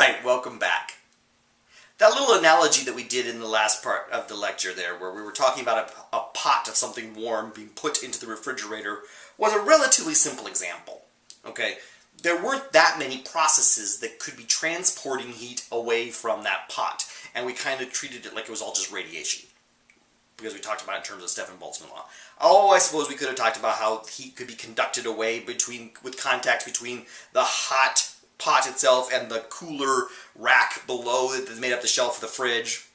Alright, welcome back. That little analogy that we did in the last part of the lecture there, where we were talking about a pot of something warm being put into the refrigerator, was a relatively simple example. Okay, there weren't that many processes that could be transporting heat away from that pot, and we kind of treated it like it was all just radiation, because we talked about it in terms of Stefan Boltzmann law. Oh, I suppose we could have talked about how heat could be conducted away with contact between the hot pot itself and the cooler rack below that made up the shelf of the fridge.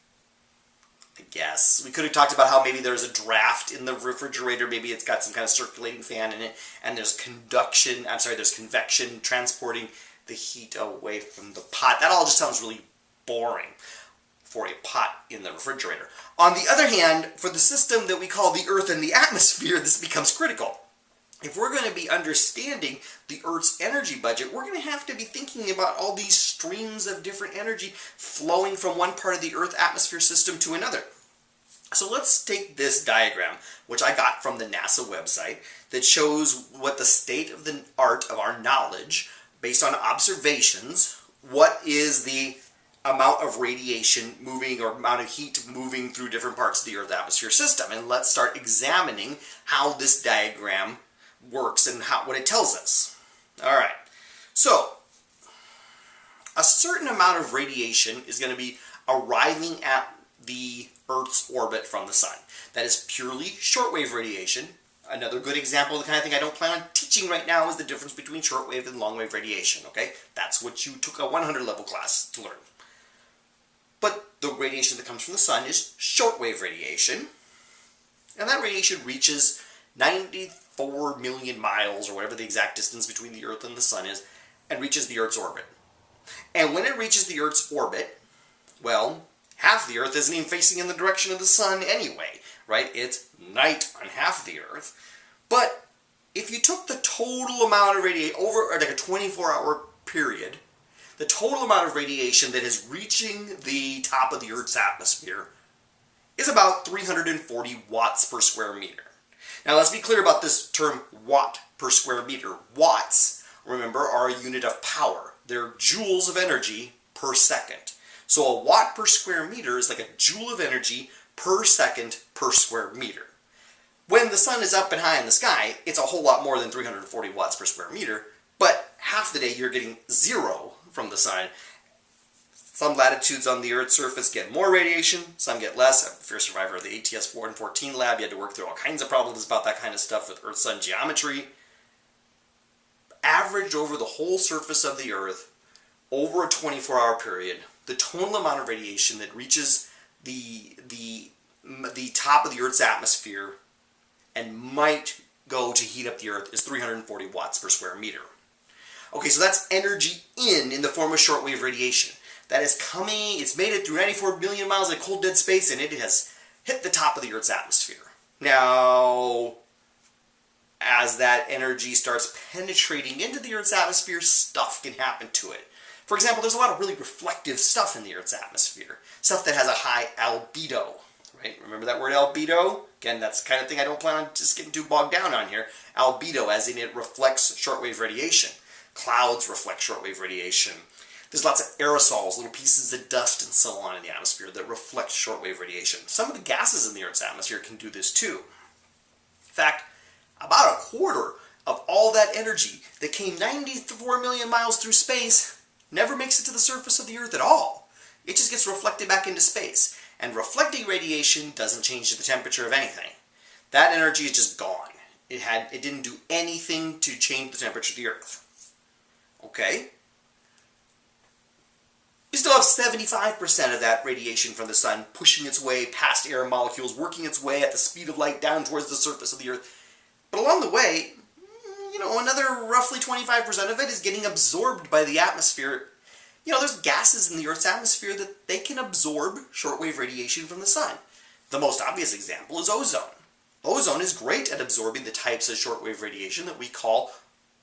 I guess. We could have talked about how maybe there's a draft in the refrigerator, maybe it's got some kind of circulating fan in it, and there's there's convection transporting the heat away from the pot. That all just sounds really boring for a pot in the refrigerator. On the other hand, for the system that we call the Earth and the atmosphere, this becomes critical. If we're going to be understanding the Earth's energy budget, we're going to have to be thinking about all these streams of different energy flowing from one part of the Earth atmosphere system to another. So let's take this diagram, which I got from the NASA website, that shows what the state of the art of our knowledge, based on observations, what is the amount of radiation moving or amount of heat moving through different parts of the Earth atmosphere system. And let's start examining how this diagram works and what it tells us. Alright, so a certain amount of radiation is going to be arriving at the Earth's orbit from the Sun. That is purely shortwave radiation. Another good example of the kind of thing I don't plan on teaching right now is the difference between shortwave and longwave radiation. Okay, that's what you took a 100 level class to learn. But the radiation that comes from the Sun is shortwave radiation, and that radiation reaches 94 million miles, or whatever the exact distance between the Earth and the Sun is, and reaches the Earth's orbit. And when it reaches the Earth's orbit, well, half the Earth isn't even facing in the direction of the Sun anyway, right? It's night on half the Earth. But if you took the total amount of radiation over like a 24-hour period, the total amount of radiation that is reaching the top of the Earth's atmosphere is about 340 watts per square meter. Now let's be clear about this term watt per square meter. Watts, remember, are a unit of power. They're joules of energy per second. So a watt per square meter is like a joule of energy per second per square meter. When the Sun is up and high in the sky, it's a whole lot more than 340 watts per square meter, but half the day you're getting zero from the Sun. Some latitudes on the Earth's surface get more radiation, some get less. I'm a survivor of the ATSEVS533 lab. You had to work through all kinds of problems about that kind of stuff with Earth-Sun geometry. Averaged over the whole surface of the Earth, over a 24-hour period, the total amount of radiation that reaches the top of the Earth's atmosphere and might go to heat up the Earth is 340 watts per square meter. Okay, so that's energy in the form of shortwave radiation. That is coming, it's made it through 94 million miles of cold dead space, and it has hit the top of the Earth's atmosphere. Now, as that energy starts penetrating into the Earth's atmosphere, stuff can happen to it. For example, there's a lot of really reflective stuff in the Earth's atmosphere. Stuff that has a high albedo, right? Remember that word albedo? Again, that's the kind of thing I don't plan on just getting too bogged down on here. Albedo, as in it reflects shortwave radiation. Clouds reflect shortwave radiation. There's lots of aerosols, little pieces of dust and so on in the atmosphere that reflect shortwave radiation. Some of the gases in the Earth's atmosphere can do this too. In fact, about a quarter of all that energy that came 94 million miles through space never makes it to the surface of the Earth at all. It just gets reflected back into space. And reflecting radiation doesn't change the temperature of anything. That energy is just gone. It didn't do anything to change the temperature of the Earth. Okay? We still have 75% of that radiation from the Sun pushing its way past air molecules, working its way at the speed of light down towards the surface of the Earth. But along the way, another roughly 25% of it is getting absorbed by the atmosphere. There's gases in the Earth's atmosphere that they can absorb shortwave radiation from the Sun. The most obvious example is ozone. Ozone is great at absorbing the types of shortwave radiation that we call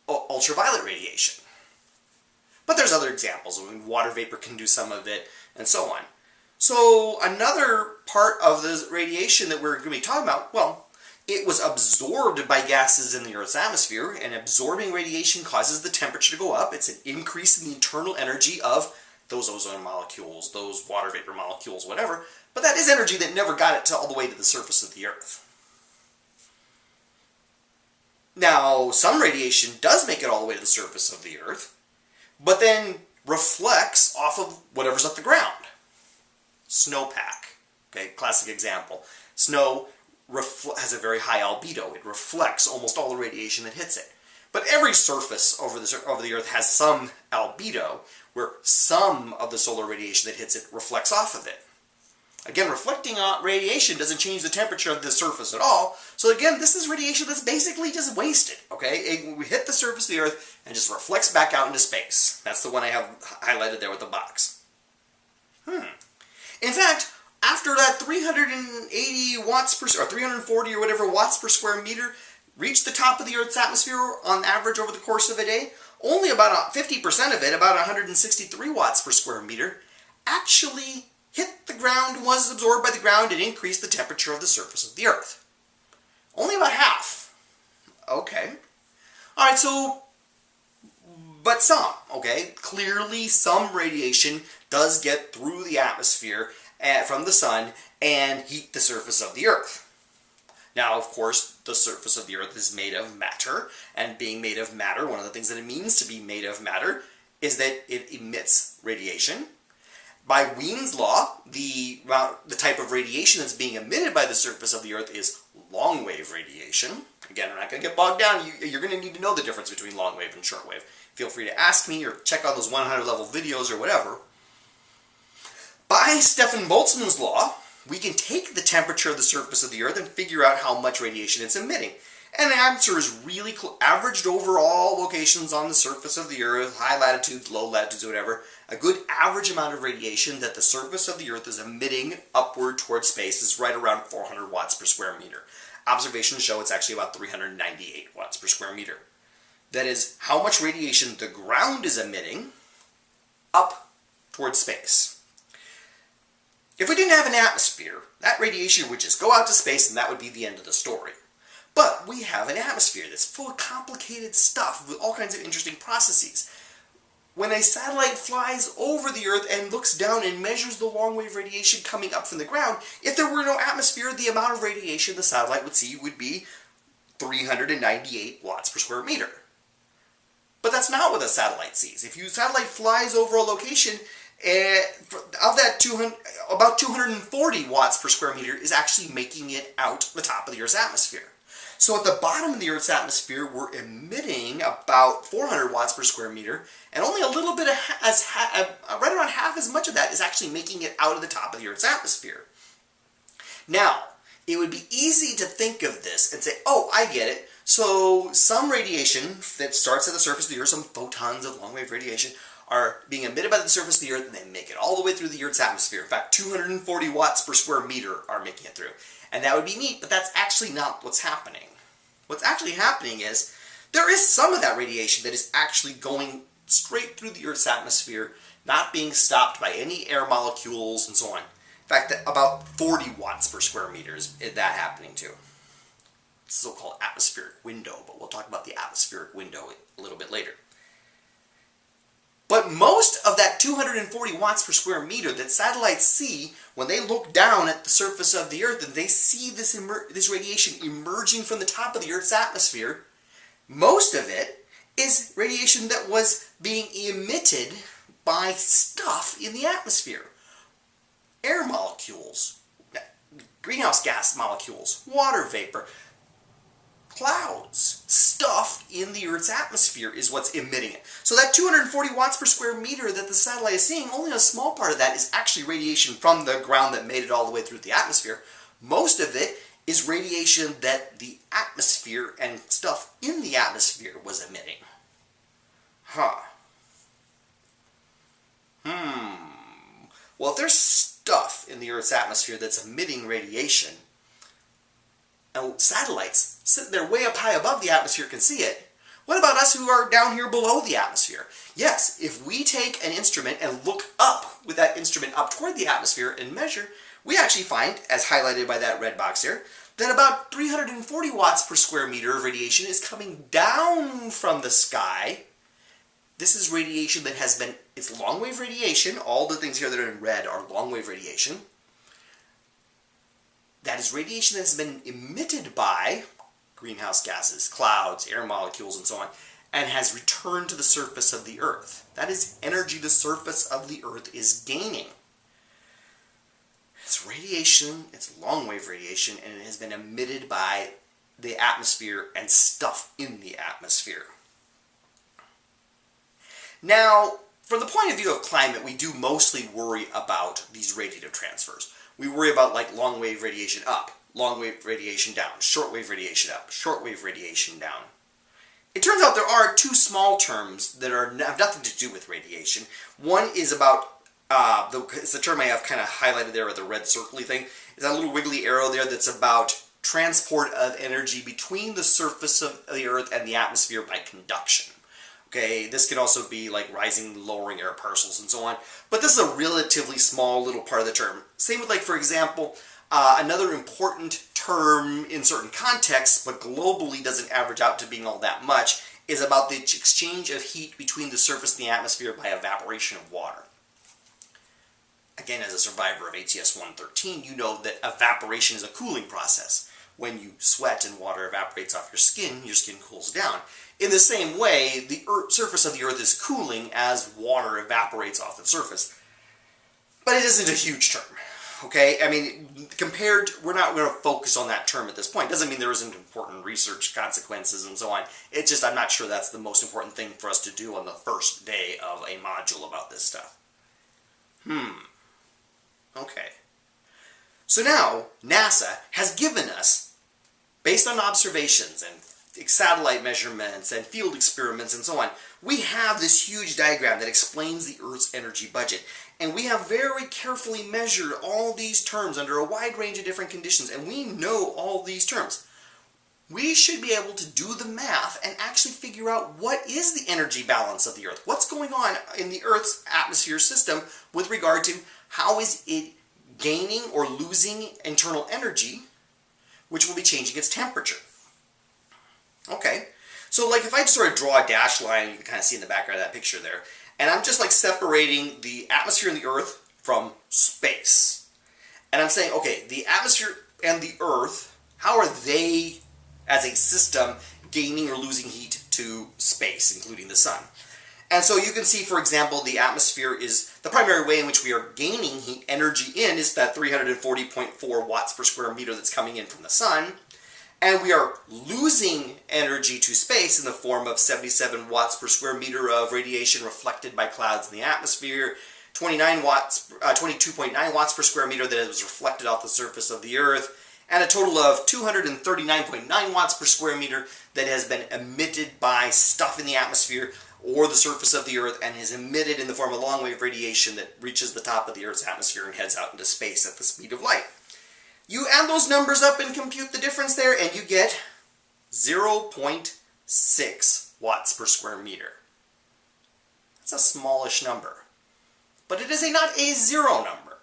ultraviolet radiation. But there's other examples. Water vapor can do some of it, and so on. So another part of the radiation that we're going to be talking about, well, it was absorbed by gases in the Earth's atmosphere, and absorbing radiation causes the temperature to go up. It's an increase in the internal energy of those ozone molecules, those water vapor molecules, whatever, but that is energy that never got it all the way to the surface of the Earth. Now, some radiation does make it all the way to the surface of the Earth, but then reflects off of whatever's at the ground. Snowpack, okay, classic example. Snow has a very high albedo. It reflects almost all the radiation that hits it. But every surface over the Earth has some albedo, where some of the solar radiation that hits it reflects off of it. Again, reflecting radiation doesn't change the temperature of the surface at all. So again, this is radiation that's basically just wasted, okay? It hit the surface of the Earth and just reflects back out into space. That's the one I have highlighted there with the box. In fact, after that 380 watts per, or 340 or whatever watts per square meter reached the top of the Earth's atmosphere on average over the course of a day, only about 50% of it, about 163 watts per square meter, actually hit the ground, was absorbed by the ground, and increased the temperature of the surface of the Earth. Only about half. Okay. Alright, so, but some, okay? Clearly some radiation does get through the atmosphere from the sun and heat the surface of the Earth. Now, of course, the surface of the Earth is made of matter, and being made of matter, one of the things that it means to be made of matter is that it emits radiation. By Wien's law, the type of radiation that's being emitted by the surface of the Earth is long-wave radiation. Again, we're not going to get bogged down. You're going to need to know the difference between long-wave and short-wave. Feel free to ask me or check out those 100-level videos or whatever. By Stefan Boltzmann's law, we can take the temperature of the surface of the Earth and figure out how much radiation it's emitting. And the answer is really averaged over all locations on the surface of the Earth, high latitudes, low latitudes, whatever, a good average amount of radiation that the surface of the Earth is emitting upward towards space is right around 400 watts per square meter. Observations show it's actually about 398 watts per square meter. That is how much radiation the ground is emitting up towards space. If we didn't have an atmosphere, that radiation would just go out to space and that would be the end of the story. But we have an atmosphere that's full of complicated stuff with all kinds of interesting processes. When a satellite flies over the Earth and looks down and measures the long-wave radiation coming up from the ground, if there were no atmosphere, the amount of radiation the satellite would see would be 398 watts per square meter. But that's not what a satellite sees. If your satellite flies over a location, of that about 240 watts per square meter is actually making it out the top of the Earth's atmosphere. So at the bottom of the Earth's atmosphere, we're emitting about 400 watts per square meter, and only a little bit right around half as much of that is actually making it out of the top of the Earth's atmosphere. Now, it would be easy to think of this and say, oh, I get it. So some radiation that starts at the surface of the Earth, some photons of long-wave radiation, are being emitted by the surface of the Earth and they make it all the way through the Earth's atmosphere. In fact, 240 watts per square meter are making it through. And that would be neat, but that's actually not what's happening. What's actually happening is there is some of that radiation that is actually going straight through the Earth's atmosphere, not being stopped by any air molecules and so on. In fact, about 40 watts per square meter is that happening too. It's a so-called atmospheric window, but we'll talk about the atmospheric window a little bit later. But most of that 240 watts per square meter that satellites see when they look down at the surface of the Earth and they see this radiation emerging from the top of the Earth's atmosphere, most of it is radiation that was being emitted by stuff in the atmosphere. Air molecules, greenhouse gas molecules, water vapor, clouds, stuff in the Earth's atmosphere is what's emitting it. So that 240 watts per square meter that the satellite is seeing, only a small part of that is actually radiation from the ground that made it all the way through the atmosphere. Most of it is radiation that the atmosphere and stuff in the atmosphere was emitting. Well, if there's stuff in the Earth's atmosphere that's emitting radiation, and satellites sitting there way up high above the atmosphere can see it, what about us who are down here below the atmosphere? Yes, if we take an instrument and look up with that instrument up toward the atmosphere and measure, we actually find, as highlighted by that red box here, that about 340 watts per square meter of radiation is coming down from the sky This is radiation that has been, it's long-wave radiation. All the things here that are in red are long-wave radiation. That is radiation that has been emitted by greenhouse gases, clouds, air molecules, and so on, and has returned to the surface of the Earth. That is energy the surface of the Earth is gaining. It's radiation, it's long-wave radiation, and it has been emitted by the atmosphere and stuff in the atmosphere. Now, from the point of view of climate, we do mostly worry about these radiative transfers. We worry about like long-wave radiation up, long-wave radiation down, short-wave radiation up, short-wave radiation down. It turns out there are two small terms that have nothing to do with radiation. One is about, it's the term I have kind of highlighted there with the red circly thing. It's that little wiggly arrow there that's about transport of energy between the surface of the Earth and the atmosphere by conduction. Okay, this could also be like rising and lowering air parcels and so on. But this is a relatively small little part of the term. Same with, like, for example, another important term in certain contexts, but globally doesn't average out to being all that much, is about the exchange of heat between the surface and the atmosphere by evaporation of water. Again, as a survivor of ATSEVS533, you know that evaporation is a cooling process. When you sweat and water evaporates off your skin cools down. In the same way, the surface of the Earth is cooling as water evaporates off the surface. But it isn't a huge term, okay? I mean, we're not going to focus on that term at this point. Doesn't mean there isn't important research consequences and so on. It's just I'm not sure that's the most important thing for us to do on the first day of a module about this stuff. Okay. So now, NASA has given us, based on observations and satellite measurements and field experiments and so on, we have this huge diagram that explains the Earth's energy budget. And we have very carefully measured all these terms under a wide range of different conditions, and we know all these terms. We should be able to do the math and actually figure out what is the energy balance of the Earth. What's going on in the Earth's atmosphere system with regard to how is it gaining or losing internal energy, which will be changing its temperature. Okay, so like if I just sort of draw a dashed line, you can kind of see in the background of that picture there, and I'm just like separating the atmosphere and the Earth from space. And I'm saying, okay, the atmosphere and the Earth, how are they as a system gaining or losing heat to space, including the sun? And so you can see, for example, the atmosphere is the primary way in which we are gaining heat energy in is that 340.4 watts per square meter that's coming in from the sun. And we are losing energy to space in the form of 77 watts per square meter of radiation reflected by clouds in the atmosphere, 22.9 watts per square meter that is reflected off the surface of the Earth, and a total of 239.9 watts per square meter that has been emitted by stuff in the atmosphere or the surface of the Earth and is emitted in the form of long-wave radiation that reaches the top of the Earth's atmosphere and heads out into space at the speed of light. You add those numbers up and compute the difference there, and you get 0.6 watts per square meter. That's a smallish number. But it is not a zero number.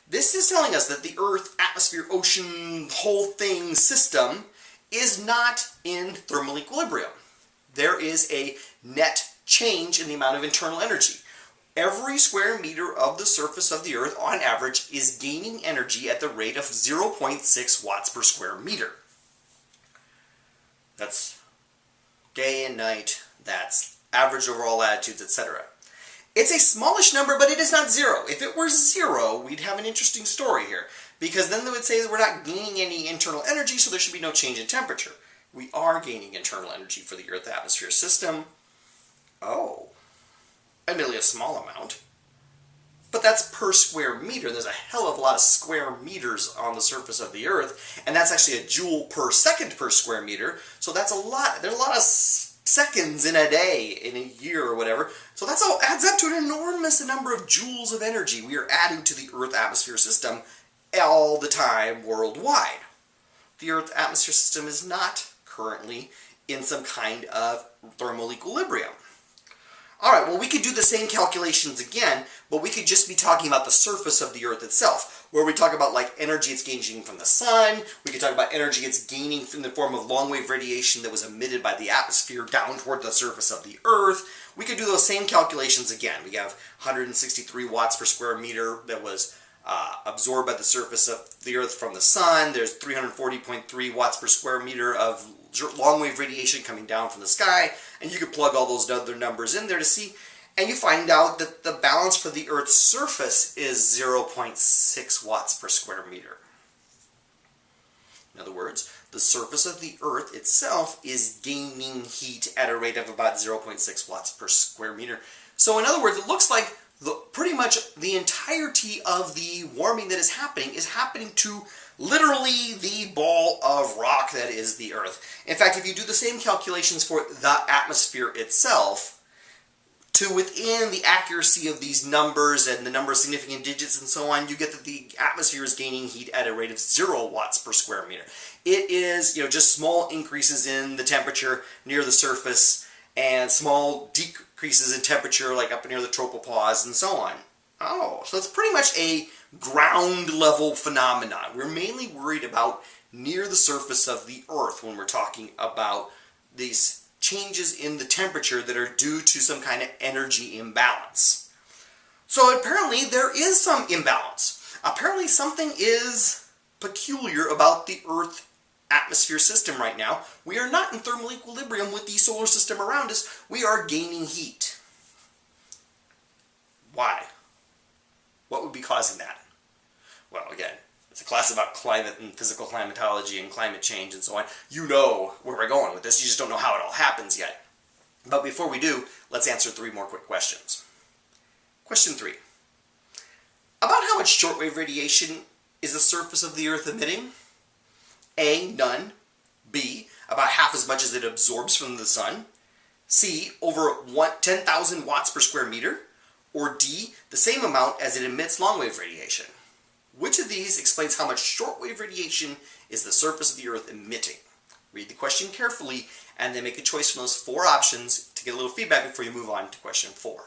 This is telling us that the Earth, atmosphere, ocean, whole thing system is not in thermal equilibrium. There is a net change in the amount of internal energy. Every square meter of the surface of the Earth, on average, is gaining energy at the rate of 0.6 watts per square meter. That's day and night, that's average over all latitudes, etc. It's a smallish number, but it is not zero. If it were zero, we'd have an interesting story here, because then they would say that we're not gaining any internal energy, so there should be no change in temperature. We are gaining internal energy for the Earth-atmosphere system. Oh. Admittedly a small amount, but that's per square meter. There's a hell of a lot of square meters on the surface of the Earth, and that's actually a joule per second per square meter, so that's a lot. There's a lot of seconds in a day, in a year, or whatever, so that's all adds up to an enormous number of joules of energy we are adding to the Earth-atmosphere system all the time worldwide. The Earth-atmosphere system is not currently in some kind of thermal equilibrium. All right, well, we could do the same calculations again, but we could just be talking about the surface of the Earth itself, where we talk about like energy it's gaining from the sun. We could talk about energy it's gaining in the form of long-wave radiation that was emitted by the atmosphere down toward the surface of the Earth. We could do those same calculations again. We have 163 watts per square meter that was absorbed by the surface of the Earth from the sun. There's 340.3 watts per square meter of long-wave radiation coming down from the sky, and you could plug all those other numbers in there to see, and you find out that the balance for the Earth's surface is 0.6 watts per square meter. In other words, the surface of the Earth itself is gaining heat at a rate of about 0.6 watts per square meter. So in other words, it looks like pretty much the entirety of the warming that is happening to literally the ball of rock that is the Earth. In fact, if you do the same calculations for the atmosphere itself, to within the accuracy of these numbers and the number of significant digits and so on, you get that the atmosphere is gaining heat at a rate of 0 watts per square meter. It is, just small increases in the temperature near the surface and small decreases in temperature like up near the tropopause and so on. Oh, so it's pretty much a ground level phenomenon. We're mainly worried about near the surface of the Earth when we're talking about these changes in the temperature that are due to some kind of energy imbalance. So apparently there is some imbalance. Apparently something is peculiar about the Earth atmosphere system right now. We are not in thermal equilibrium with the solar system around us. We are gaining heat. Why? What would be causing that? Well, again, it's a class about climate and physical climatology and climate change and so on. You know where we're going with this. You just don't know how it all happens yet. But before we do, let's answer 3 more quick questions. Question 3. About how much shortwave radiation is the surface of the Earth emitting? A, none. B, about half as much as it absorbs from the sun. C, over 10,000 watts per square meter. Or D, the same amount as it emits long-wave radiation. Which of these explains how much shortwave radiation is the surface of the Earth emitting? Read the question carefully and then make a choice from those 4 options to get a little feedback before you move on to question 4.